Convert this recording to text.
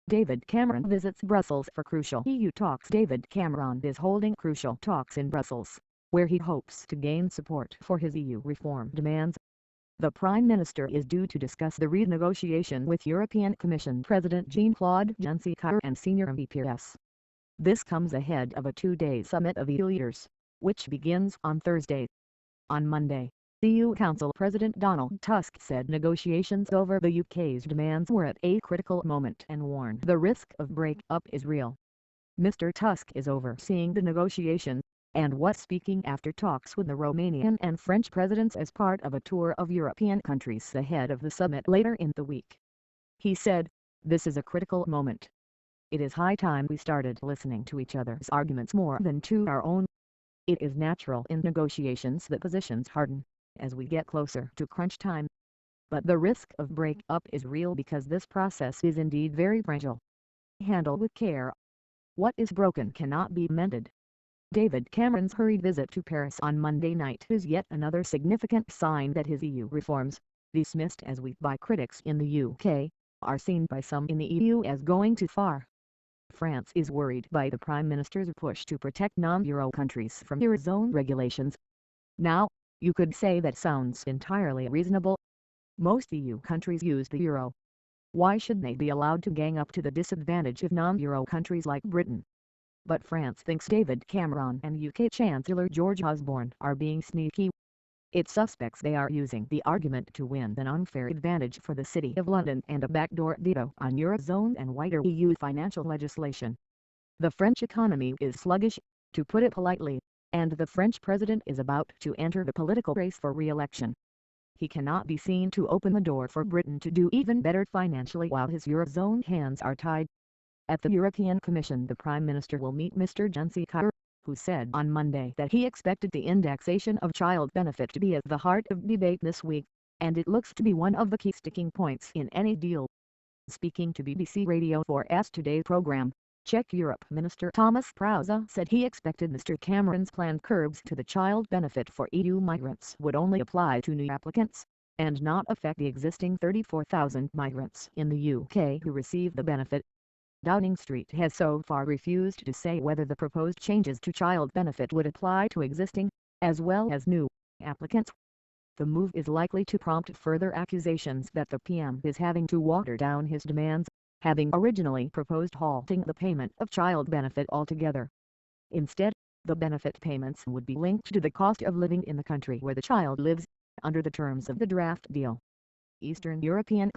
David Cameron visits Brussels for crucial EU talks. David Cameron is holding crucial talks in Brussels, where he hopes to gain support for his EU reform demands. The Prime Minister is due to discuss the renegotiation with European Commission President Jean-Claude Juncker and senior MEPs. This comes ahead of a two-day summit of EU leaders, which begins on Thursday. On Monday, EU Council President Donald Tusk said negotiations over the UK's demands were at a critical moment and warned the risk of break-up is real. Mr. Tusk is overseeing the negotiations, and was speaking after talks with the Romanian and French presidents as part of a tour of European countries ahead of the summit later in the week. He said, "This is a critical moment. It is high time we started listening to each other's arguments more than to our own. It is natural in negotiations that positions harden as we get closer to crunch time. But the risk of break-up is real because this process is indeed very fragile. Handle with care. What is broken cannot be mended." David Cameron's hurried visit to Paris on Monday night is yet another significant sign that his EU reforms, dismissed as weak by critics in the UK, are seen by some in the EU as going too far. France is worried by the Prime Minister's push to protect non-Euro countries from Eurozone regulations. Now, you could say that sounds entirely reasonable. Most EU countries use the euro. Why should they be allowed to gang up to the disadvantage of non-Euro countries like Britain? But France thinks David Cameron and UK Chancellor George Osborne are being sneaky. It suspects they are using the argument to win an unfair advantage for the City of London and a backdoor veto on Eurozone and wider EU financial legislation. The French economy is sluggish, to put it politely, and the French president is about to enter the political race for re-election. He cannot be seen to open the door for Britain to do even better financially while his Eurozone hands are tied. At the European Commission, the Prime Minister will meet Mr. Juncker, who said on Monday that he expected the indexation of child benefit to be at the heart of debate this week, and it looks to be one of the key sticking points in any deal. Speaking to BBC Radio 4's Today program, Czech Europe Minister Thomas Prauza said he expected Mr. Cameron's planned curbs to the child benefit for EU migrants would only apply to new applicants, and not affect the existing 34,000 migrants in the UK who receive the benefit. Downing Street has so far refused to say whether the proposed changes to child benefit would apply to existing, as well as new, applicants. The move is likely to prompt further accusations that the PM is having to water down his demands, having originally proposed halting the payment of child benefit altogether. Instead, the benefit payments would be linked to the cost of living in the country where the child lives, under the terms of the draft deal. Eastern European